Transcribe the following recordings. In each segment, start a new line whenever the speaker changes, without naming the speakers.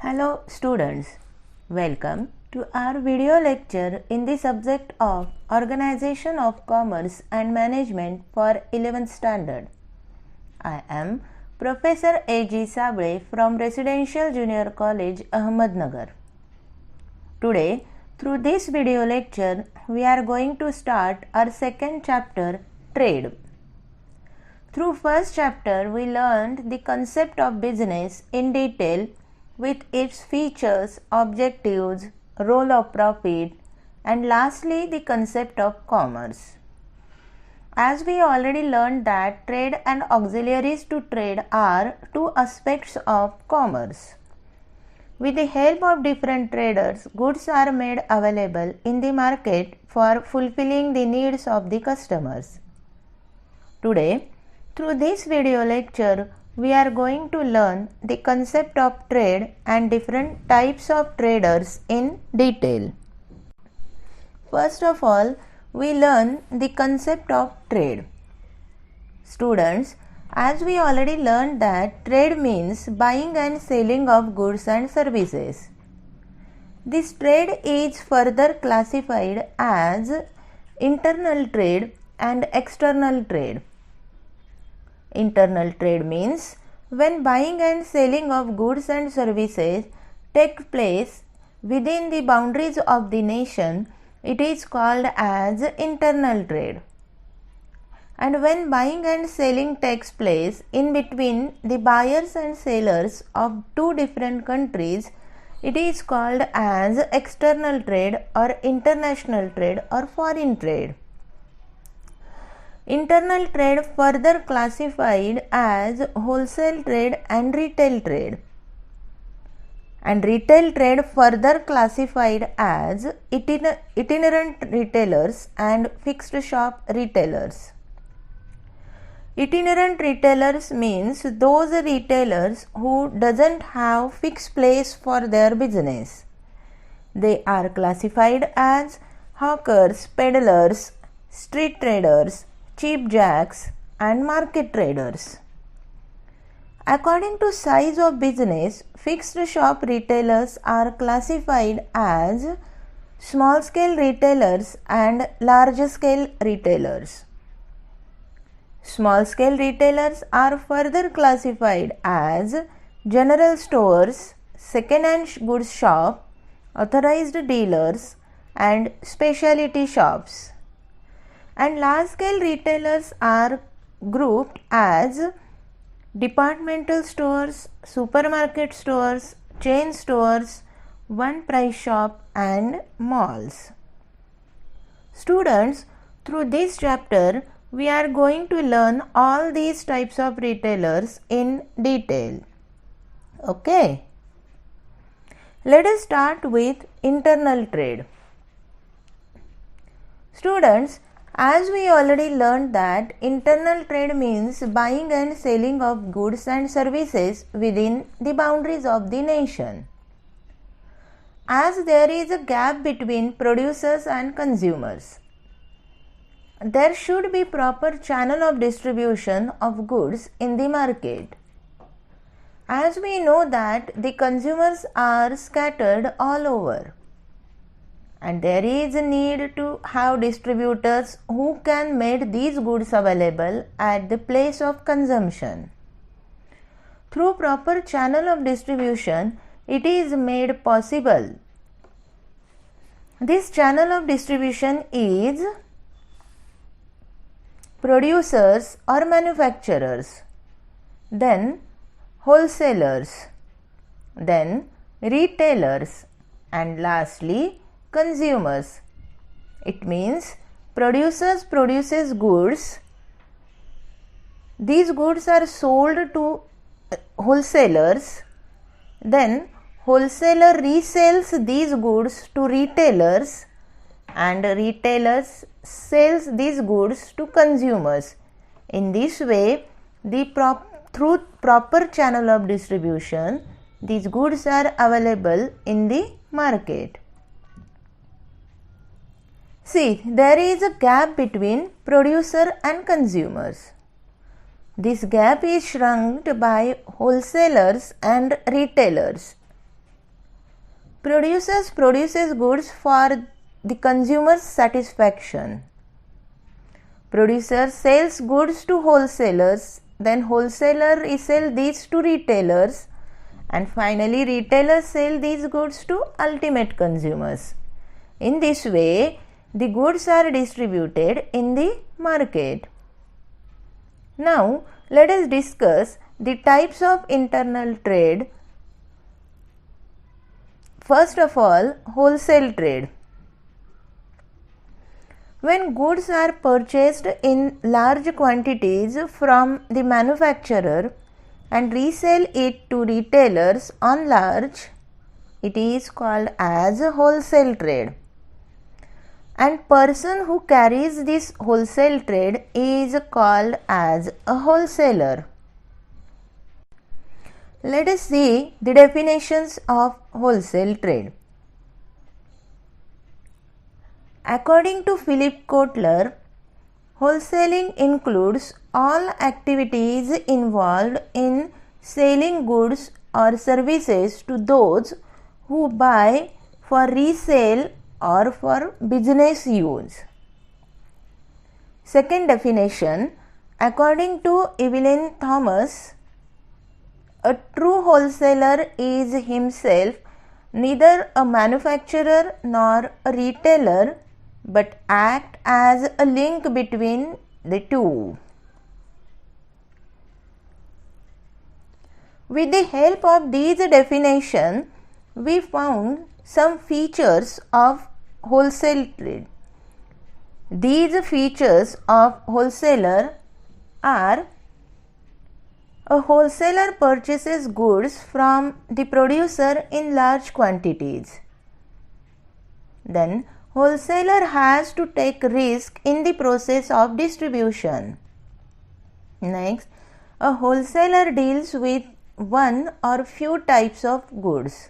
Hello students, welcome to our video lecture in the subject of Organization of Commerce and Management for 11th Standard. I am Professor A.G. Sabre from Residential Junior College, Ahmednagar. Today, through this video lecture, we are going to start our second chapter, Trade. Through first chapter, we learned the concept of business in detail with its features, objectives, role of profit, and lastly the concept of commerce. As we already learned that trade and auxiliaries to trade are two aspects of commerce. With the help of different traders, goods are made available in the market for fulfilling the needs of the customers. Today, through this video lecture, we are going to learn the concept of trade and different types of traders in detail. First of all, we learn the concept of trade. Students, as we already learned that trade means buying and selling of goods and services. This trade is further classified as internal trade and external trade. Internal trade means when buying and selling of goods and services take place within the boundaries of the nation, it is called as internal trade. And when buying and selling takes place in between the buyers and sellers of two different countries, it is called as external trade or international trade or foreign trade. Internal trade further classified as wholesale trade and retail trade. And retail trade further classified as itinerant retailers and fixed shop retailers. Itinerant retailers means those retailers who doesn't have fixed place for their business. They are classified as hawkers, peddlers, street traders, cheap jacks and market traders. According to size of business, fixed shop retailers are classified as small scale retailers and large scale retailers. Small scale retailers are further classified as general stores, second hand goods shop, authorized dealers and specialty shops. And large scale retailers are grouped as departmental stores, supermarket stores, chain stores, one price shop and malls. Students, through this chapter, we are going to learn all these types of retailers in detail. Okay. Let us start with internal trade. Students, as we already learned that internal trade means buying and selling of goods and services within the boundaries of the nation. As there is a gap between producers and consumers, there should be proper channel of distribution of goods in the market. As we know that the consumers are scattered all over, and there is a need to have distributors who can make these goods available at the place of consumption. Through proper channel of distribution, it is made possible. This channel of distribution is producers or manufacturers, then wholesalers, then retailers, and lastly consumers. It means producers produces goods. These goods are sold to wholesalers. Then wholesaler resells these goods to retailers and retailers sells these goods to consumers. In this way, through proper channel of distribution, these goods are available in the market. See, there is a gap between producer and consumers. This gap is shrunk by wholesalers and retailers. Producers produces goods for the consumer's satisfaction. Producer sells goods to wholesalers, then wholesaler resell these to retailers, and finally retailers sell these goods to ultimate consumers. In this way, the goods are distributed in the market. Now, let us discuss the types of internal trade. First of all, wholesale trade. When goods are purchased in large quantities from the manufacturer and resell it to retailers on large, it is called as wholesale trade. And person who carries this wholesale trade is called as a wholesaler. Let us see the definitions of wholesale trade. According to Philip Kotler, wholesaling includes all activities involved in selling goods or services to those who buy for resale or for business use. Second definition, according to Evelyn Thomas, a true wholesaler is himself neither a manufacturer nor a retailer, but act as a link between the two. With the help of these definitions, we found some features of wholesale trade. These features of wholesaler are: a wholesaler purchases goods from the producer in large quantities. Then, wholesaler has to take risk in the process of distribution. Next, a wholesaler deals with one or few types of goods.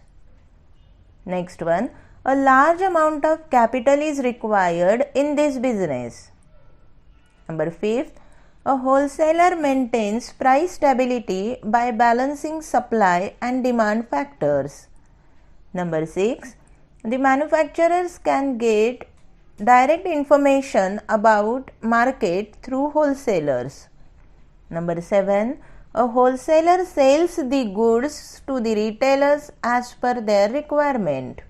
Next one, a large amount of capital is required in this business. Number 5, a wholesaler maintains price stability by balancing supply and demand factors. Number 6, the manufacturers can get direct information about market through wholesalers. Number 7, a wholesaler sells the goods to the retailers as per their requirement.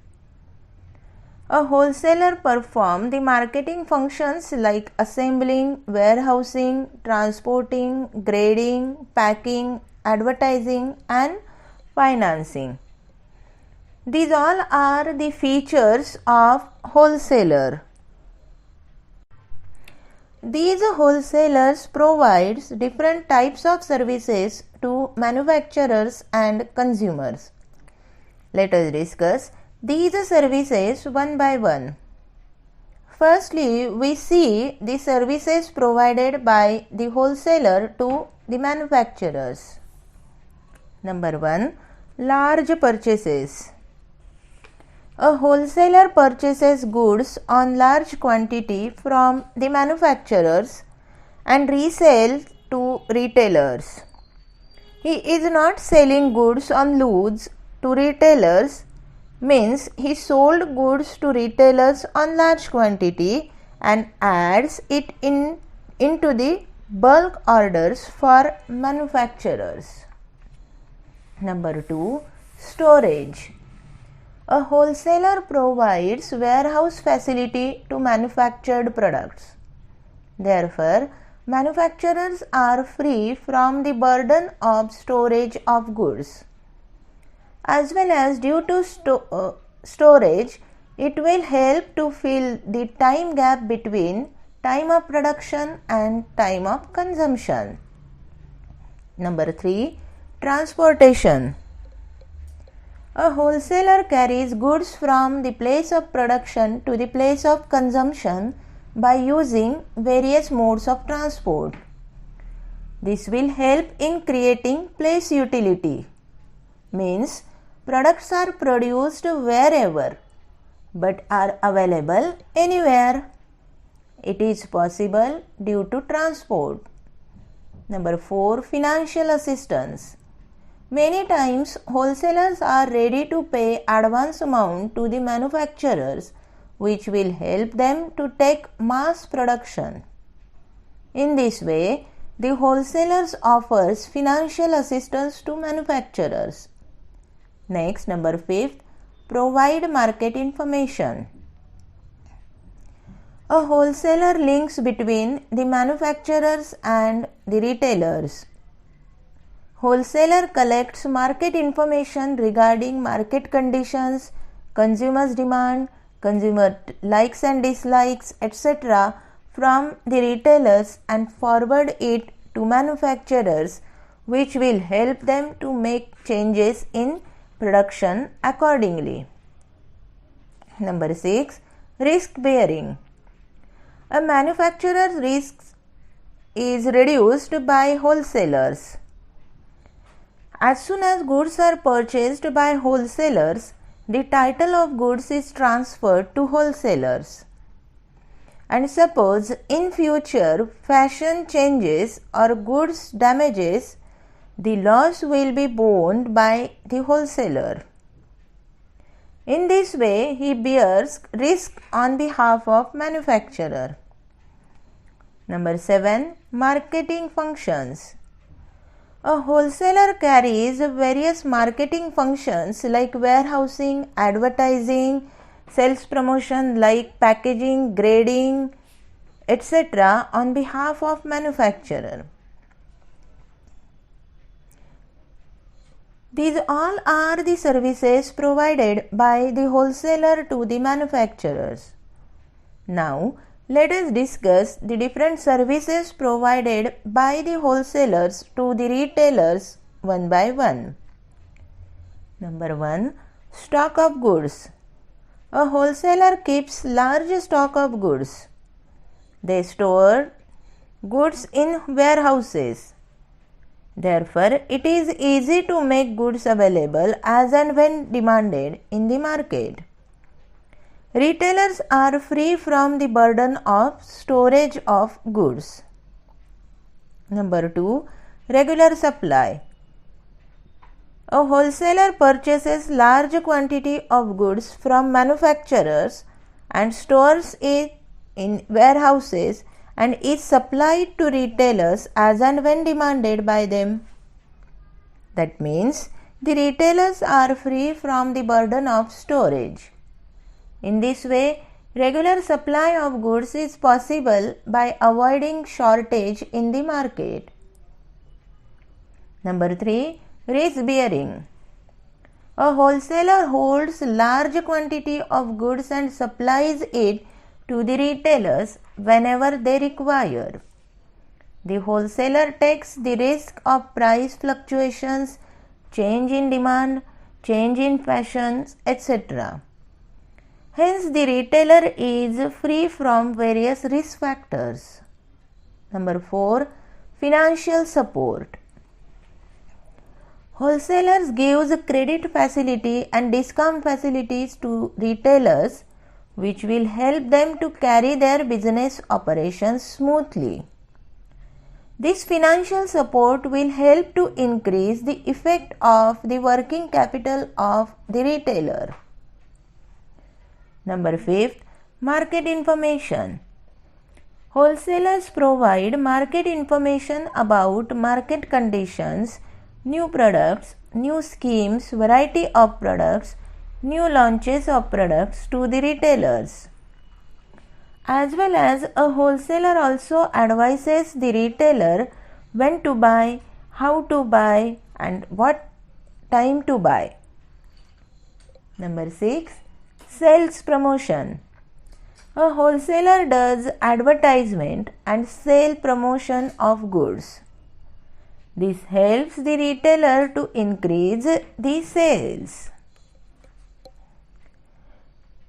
A wholesaler performs the marketing functions like assembling, warehousing, transporting, grading, packing, advertising, and financing. These all are the features of wholesaler. These wholesalers provide different types of services to manufacturers and consumers. Let us discuss these services one by one. Firstly, we see the services provided by the wholesaler to the manufacturers. Number 1, large purchases. A wholesaler purchases goods on large quantity from the manufacturers and resells to retailers. He is not selling goods on loose to retailers, means he sold goods to retailers on large quantity and adds it into the bulk orders for manufacturers. Number 2, storage. A wholesaler provides warehouse facility to manufactured products. Therefore, manufacturers are free from the burden of storage of goods. As well as due to storage, it will help to fill the time gap between time of production and time of consumption. Number 3, transportation. A wholesaler carries goods from the place of production to the place of consumption by using various modes of transport. This will help in creating place utility, means products are produced wherever but are available anywhere. It is possible due to transport. Number 4, financial assistance. Many times, wholesalers are ready to pay advance amount to the manufacturers, which will help them to take mass production. In this way, the wholesalers offers financial assistance to manufacturers. Next, number 5, provide market information. A wholesaler links between the manufacturers and the retailers. Wholesaler collects market information regarding market conditions, consumers' demand, consumer likes and dislikes, etc. from the retailers and forward it to manufacturers, which will help them to make changes in production accordingly. Number 6, risk bearing. A manufacturer's risk is reduced by wholesalers. As soon as goods are purchased by wholesalers, the title of goods is transferred to wholesalers. And suppose in future fashion changes or goods damages, the loss will be borne by the wholesaler. In this way, he bears risk on behalf of manufacturer. Number 7, marketing functions. A wholesaler carries various marketing functions like warehousing, advertising, sales promotion like packaging, grading, etc. on behalf of manufacturer. These all are the services provided by the wholesaler to the manufacturers. Now, let us discuss the different services provided by the wholesalers to the retailers one by one. Number 1, stock of goods. A wholesaler keeps large stock of goods. They store goods in warehouses. Therefore, it is easy to make goods available as and when demanded in the market. Retailers are free from the burden of storage of goods. Number 2, regular supply. A wholesaler purchases large quantity of goods from manufacturers and stores it in warehouses and is supplied to retailers as and when demanded by them. That means the retailers are free from the burden of storage. In this way, regular supply of goods is possible by avoiding shortage in the market. Number 3, risk bearing. A wholesaler holds large quantity of goods and supplies it to the retailers whenever they require. The wholesaler takes the risk of price fluctuations, change in demand, change in fashions, etc. Hence, the retailer is free from various risk factors. Number 4, financial support. Wholesalers gives credit facility and discount facilities to retailers, which will help them to carry their business operations smoothly. This financial support will help to increase the effect of the working capital of the retailer. Number 5, market information. Wholesalers provide market information about market conditions, new products, new schemes, variety of products, new launches of products to the retailers. As well as a wholesaler also advises the retailer when to buy, how to buy, and what time to buy. Number 6, sales promotion. A wholesaler does advertisement and sale promotion of goods. This helps the retailer to increase the sales.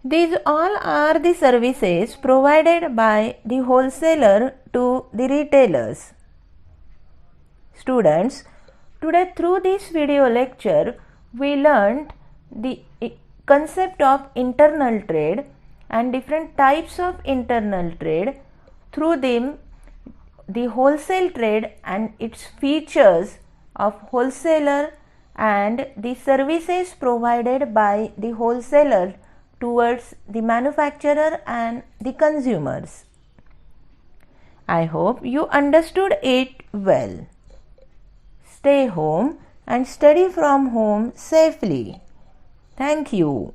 These all are the services provided by the wholesaler to the retailers. Students, today through this video lecture, we learned the concept of internal trade and different types of internal trade. Through them, the wholesale trade and its features of wholesaler and the services provided by the wholesaler towards the manufacturer and the consumers. I hope you understood it well. Stay home and study from home safely. Thank you.